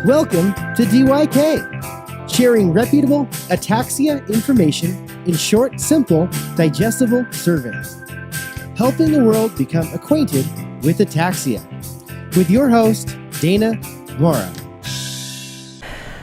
Welcome to DYK, sharing reputable ataxia information in short, simple, digestible surveys, helping the world become acquainted with ataxia. With your host, Dana Mauro.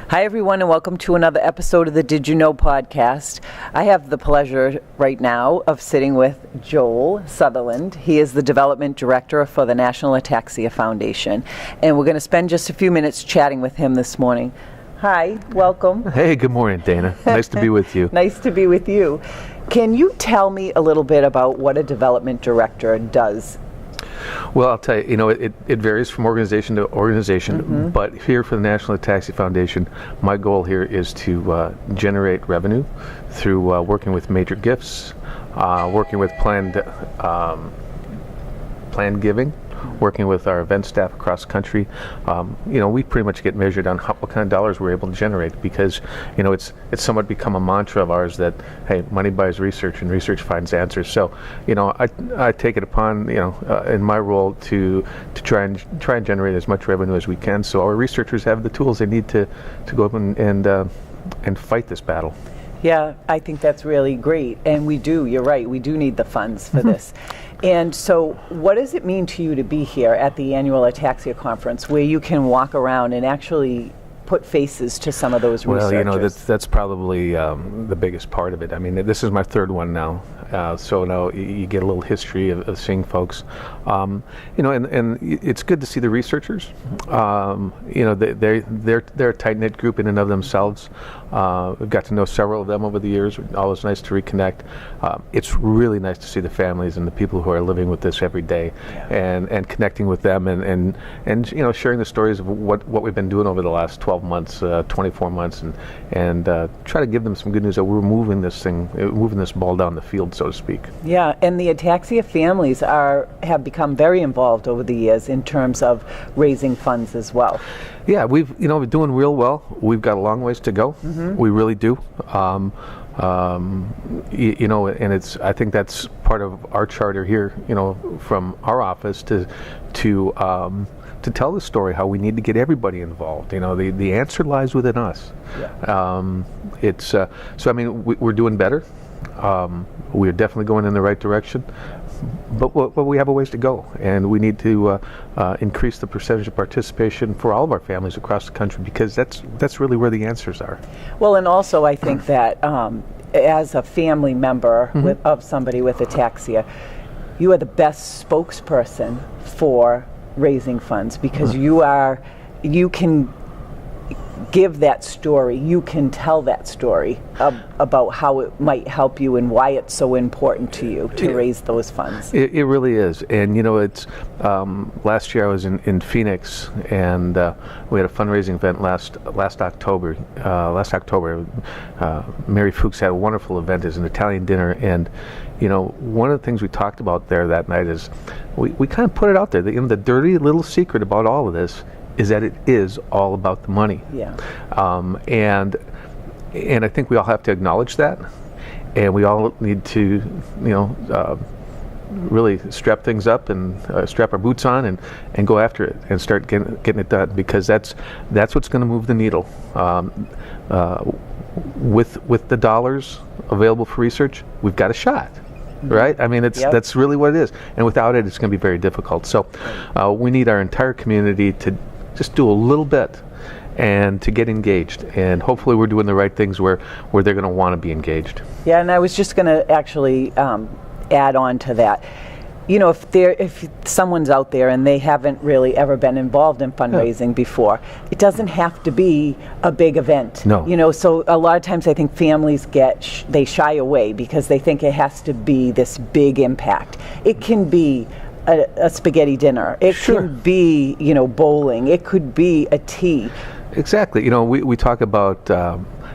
Hi, everyone, and welcome to another episode of the Did You Know podcast. I have the pleasure right now of sitting with Joel Sutherland. He is the Development Director for the National Ataxia Foundation, and we're going to spend just a few minutes chatting with him this morning. Hi, welcome. Hey, good morning, Dana. Nice to be with you. Nice to be with you. Can you tell me a little bit about what a Development Director does? Well, I'll tell you, it varies from organization to organization, but here for the National Ataxia Foundation, my goal here is to generate revenue through working with major gifts, working with planned giving, working with our event staff across the country. We pretty much get measured on what kind of dollars we're able to generate because, it's somewhat become a mantra of ours that, hey, money buys research and research finds answers. So, I take it upon, in my role to try and generate as much revenue as we can so our researchers have the tools they need to go up and fight this battle. Yeah, I think that's really great. And we do, you're right, we do need the funds for this. And so what does it mean to you to be here at the annual Ataxia Conference where you can walk around and actually put faces to some of those researchers? Well, that's probably the biggest part of it. I mean, this is my third one now. So now you get a little history of seeing folks. And it's good to see the researchers. They're a tight-knit group in and of themselves. We've got to know several of them over the years. Always nice to reconnect. It's really nice to see the families and the people who are living with this every day, and connecting with them and sharing the stories of what we've been doing over the last 12 months, 24 months, and try to give them some good news that we're moving this ball down the field, so to speak. Yeah, and the ataxia families have become very involved over the years in terms of raising funds as well. Yeah, we're doing real well. We've got a long ways to go. We really do. And I think that's part of our charter here, from our office to tell the story how we need to get everybody involved. The answer lies within us. Yeah. We're doing better. We're definitely going in the right direction, but we have a ways to go, and we need to increase the percentage of participation for all of our families across the country because that's really where the answers are. Well, and also I think that as a family member of somebody with ataxia, you are the best spokesperson for raising funds because you can give that story, you can tell that story about how it might help you and why it's so important to you to raise those funds. It really is. And it's last year I was in Phoenix, and we had a fundraising event last October. Mary Fuchs had a wonderful event as an Italian dinner, and one of the things we talked about there that night is we kind of put it out there. The dirty little secret about all of this is that it is all about the money. Yeah. And I think we all have to acknowledge that, and we all need to, really strap things up and strap our boots on and go after it and start getting it done because that's what's going to move the needle. With the dollars available for research, we've got a shot. Right? I mean, that's really what it is. And without it, it's going to be very difficult. So we need our entire community to just do a little bit and to get engaged. And hopefully we're doing the right things where they're going to want to be engaged. Yeah, and I was just going to actually add on to that. If someone's out there and they haven't really ever been involved in fundraising before, it doesn't have to be a big event. No. So a lot of times I think families they shy away because they think it has to be this big impact. It can be a spaghetti dinner. It can be, bowling. It could be a tea. Exactly. We talk about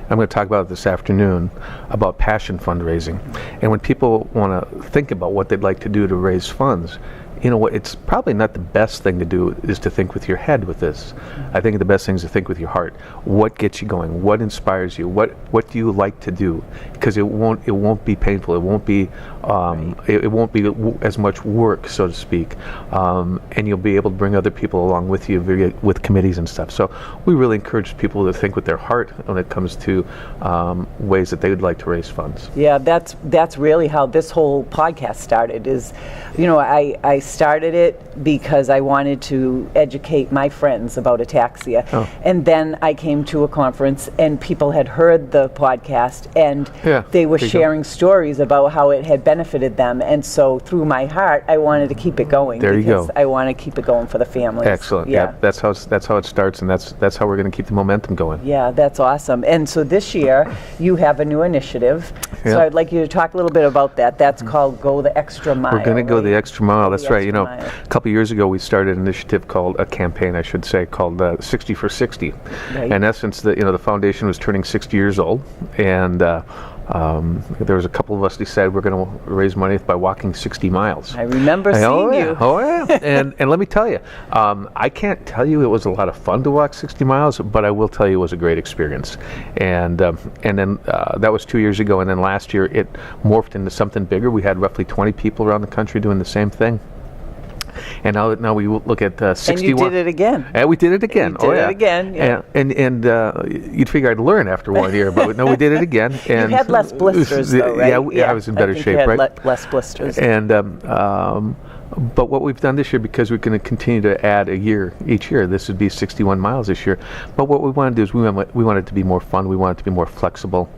I'm going to talk about it this afternoon, about passion fundraising. And when people want to think about what they'd like to do to raise funds, you know what, it's probably not the best thing to do is to think with your head with this. I think the best thing is to think with your heart. What gets you going? What inspires you? What do you like to do? Because it won't be painful. It won't be It won't be as much work, so to speak, and you'll be able to bring other people along with you with committees and stuff. So we really encourage people to think with their heart when it comes to ways that they would like to raise funds. Yeah, that's really how this whole podcast started. Is, I started it because I wanted to educate my friends about ataxia, and then I came to a conference and people had heard the podcast and they were sharing stories about how it had benefited them, and so through my heart I wanted to keep it going. There you go. I want to keep it going for the families. Excellent. Yeah, that's how it starts, and that's how we're going to keep the momentum going. Yeah, that's awesome. And so this year you have a new initiative. So I'd like you to talk a little bit about that. That's called Go the Extra Mile. We're going to go the extra mile. That's right. Mile. A couple years ago we started an initiative called a campaign, I should say, called 60 for 60. Right. In essence, the foundation was turning 60 years old, and there was a couple of us decided we're going to raise money by walking 60 miles. I remember seeing you. Oh yeah. and let me tell you, I can't tell you it was a lot of fun to walk 60 miles, but I will tell you it was a great experience. And then that was 2 years ago, and then last year it morphed into something bigger. We had roughly 20 people around the country doing the same thing. And now we look at 61. And you did it again. And we did it again. You did it again. Yeah. And you'd figure I'd learn after 1 year, but no, we did it again. And you had less blisters, though, right? Yeah, I was in better shape, you had right? less blisters. And but what we've done this year, because we're going to continue to add a year each year, this would be 61 miles this year. But what we want to do is we want it to be more fun. We want it to be more flexible.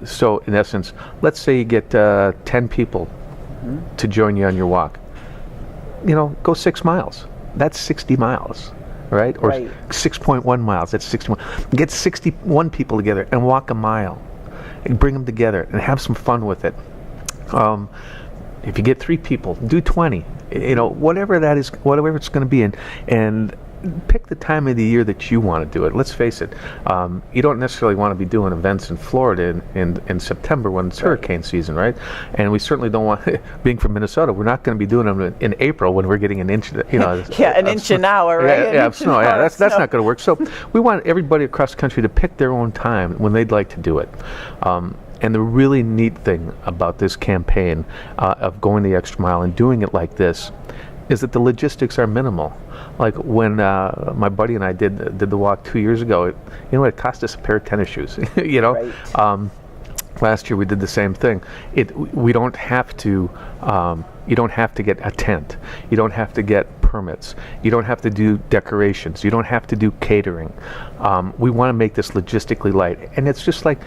So in essence, let's say you get 10 people to join you on your walk. Go 6 miles. That's 60 miles, right? Or 6.1 miles. That's 61. Get 61 people together and walk a mile, and bring them together and have some fun with it. If you get 3 people, do 20. Whatever that is, whatever it's going to be, and pick the time of the year that you want to do it. Let's face it, you don't necessarily want to be doing events in Florida in September when it's hurricane season, right? And we certainly don't want, being from Minnesota, we're not going to be doing them in April when we're getting an inch, an inch an hour, right? Yeah, snow. Yeah, that's not going to work. So we want everybody across the country to pick their own time when they'd like to do it. And the really neat thing about this campaign of going the extra mile and doing it like this is that the logistics are minimal. Like when my buddy and I did the walk 2 years ago, it cost us a pair of tennis shoes. Right. Last year we did the same thing. We don't have to. You don't have to get a tent. You don't have to get permits. You don't have to do decorations. You don't have to do catering. We want to make this logistically light, and it's just like,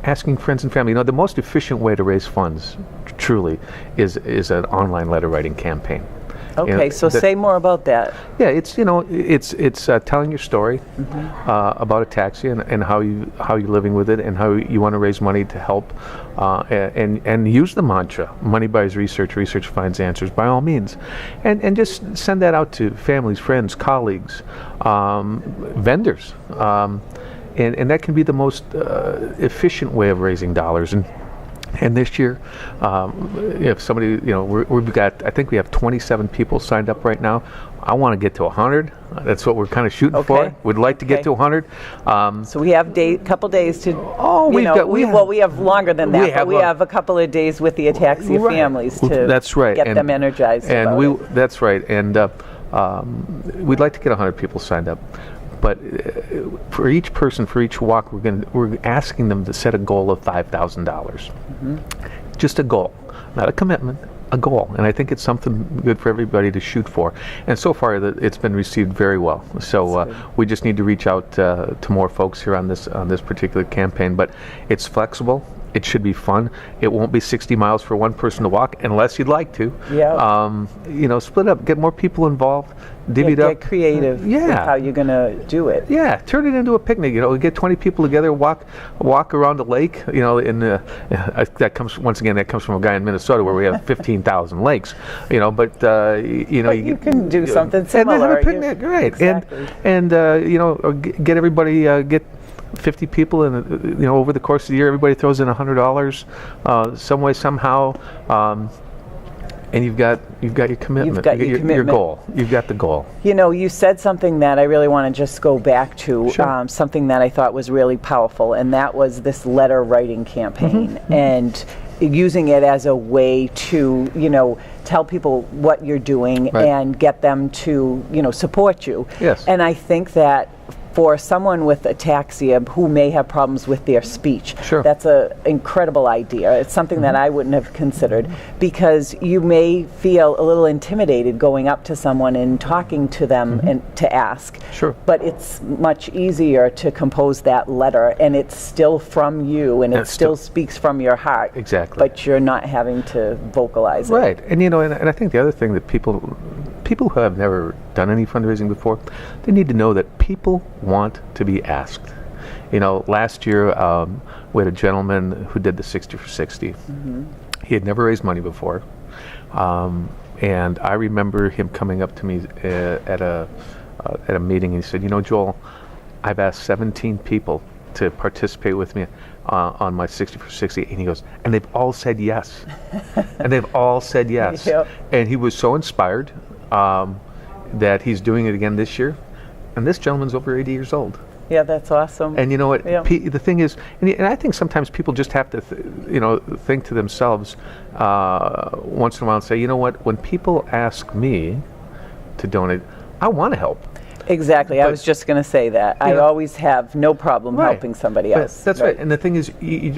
asking friends and family. The most efficient way to raise funds, truly, is an online letter writing campaign. Okay, so say more about that. Yeah, it's telling your story about ataxia and how you're living with it, and how you want to raise money to help, and use the mantra, money buys research, research finds answers, by all means, and just send that out to families, friends, colleagues, vendors, and that can be the most efficient way of raising dollars. And this year, if somebody, we've got, I think we have 27 people signed up right now. I want to get to 100. That's what we're kind of shooting for. We'd like to get to 100. So we have couple days to. We have longer than that. We have a couple of days with the ataxia families to. That's right. Get them energized. That's right. And we'd like to get 100 people signed up. But for each person, for each walk, we're asking them to set a goal of $5,000. Just a goal, not a commitment, a goal. And I think it's something good for everybody to shoot for. And so far, it's been received very well. So we just need to reach out to more folks here on this particular campaign. But it's flexible. It should be fun. It won't be 60 miles for one person to walk, unless you'd like to. Yeah. Split up, get more people involved, divvy it up. Get creative with how you're going to do it. Yeah, turn it into a picnic. Get 20 people together, walk around the lake. That comes from a guy in Minnesota where we have 15,000 lakes. But you can do something similar. And have a picnic, right? Exactly. And get everybody get 50 people, and over the course of the year, everybody throws in $100 some way, somehow. And you've got your commitment. You've got your commitment. goal. You've got the goal. You know, you said something that I really want to just go back to, Sure. something that I thought was really powerful, and that was this letter writing campaign, and using it as a way to, you know, tell people what you're doing Right. and get them to, you know, support you. Yes. And I think that for someone with ataxia who may have problems with their speech, Sure. that's an incredible idea. It's something that I wouldn't have considered, because you may feel a little intimidated going up to someone and talking to them and to ask. Sure. But it's much easier to compose that letter, and it's still from you, and it it's still still- speaks from your heart. Exactly. But you're not having to vocalize it. Right. And you know, and I think the other thing that people who have never done any fundraising before, they need to know that people want to be asked. You know, last year we had a gentleman who did the 60 for 60. He had never raised money before, and I remember him coming up to me at a meeting, and he said, "You know, Joel, I've asked 17 people to participate with me on my 60 for 60, and he goes, and they've all said yes." And they've all said yes. Yep. And he was so inspired that he's doing it again this year. And this gentleman's over 80 years old. Yeah, that's awesome. And you know what? Yep. The thing is, and I think sometimes people just have to, think to themselves once in a while and say, you know what? When people ask me to donate, I want to help. Exactly. I was just going to say that. I know- always have no problem Right. helping somebody But else. that's right. And the thing is,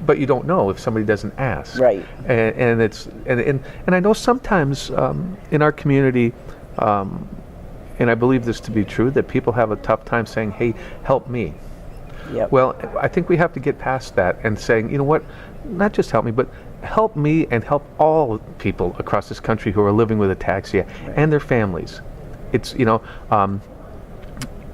but you don't know if somebody doesn't ask. Right. And it's and I know sometimes in our community, and I believe this to be true, that people have a tough time saying, "Hey, help me." Yep. Well, I think we have to get past that and saying, you know what, not just help me, but help me and help all people across this country who are living with ataxia and their families. It's,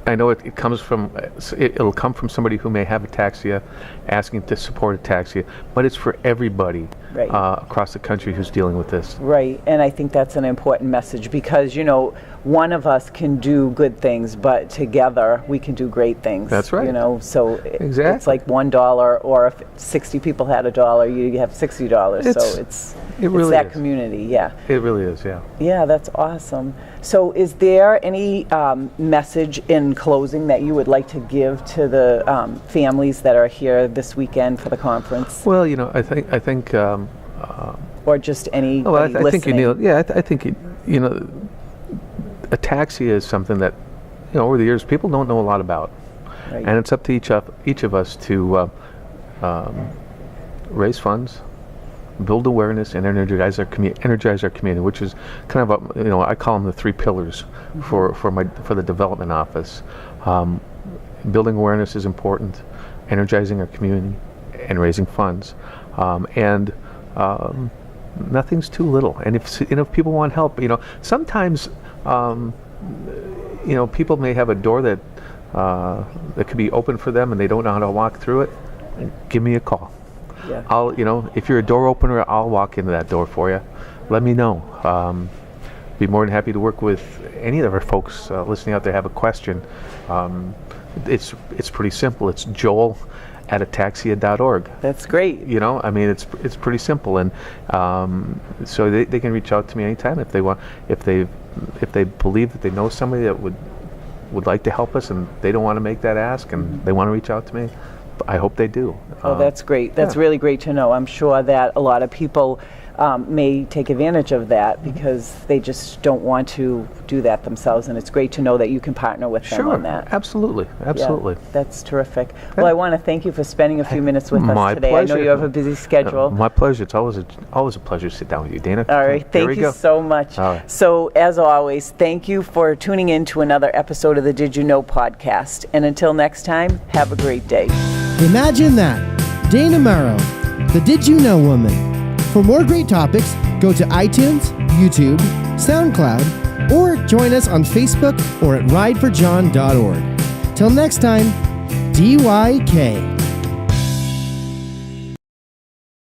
I know it comes from, it'll come from somebody who may have ataxia, asking to support ataxia, but it's for everybody Right. Across the country who's dealing with this. Right, and I think that's an important message, because, you know, one of us can do good things, but together we can do great things. That's right. You know, so Exactly. it's like $1, or if 60 people had $1, you have $60. So It really it's that is. community, yeah. It really is, yeah. Yeah, that's awesome. So is there any message in closing that you would like to give to the families that are here this weekend for the conference? Well, I think. Or just any Well, I listening? think I think ataxia is something that, over the years people don't know a lot about, Right. and it's up to each of us to raise funds, build awareness, and energize our community, which is kind of I call them the 3 pillars for the development office. Building awareness is important, energizing our community, and raising funds, and nothing's too little. And if people want help, sometimes people may have a door that could be open for them and they don't know how to walk through it. Give me a call. Yeah. I'll, if you're a door opener, I'll walk into that door for you. Let me know. Be more than happy to work with any of our folks listening out there have a question. It's pretty simple. It's joel@ataxia.org. That's great. It's pretty simple, and so they can reach out to me anytime if they want. If they believe that they know somebody that would like to help us, and they don't want to make that ask, and they want to reach out to me, I hope they do. Oh, that's great. That's yeah. really great to know. I'm sure that a lot of people may take advantage of that because they just don't want to do that themselves, and it's great to know that you can partner with them on that. Absolutely. Yeah, that's terrific. Well, I want to thank you for spending a few minutes with us My today. pleasure. I know you have a busy schedule. My pleasure. It's always a pleasure to sit down with you, Dana. All right, Here thank we you go. so much. All right. So, as always, thank you for tuning in to another episode of the Did You Know podcast. And until next time, have a great day. Imagine that. Dana Mauro, the Did You Know Woman. For more great topics, go to iTunes, YouTube, SoundCloud, or join us on Facebook or at rideforjohn.org. Till next time, DYK.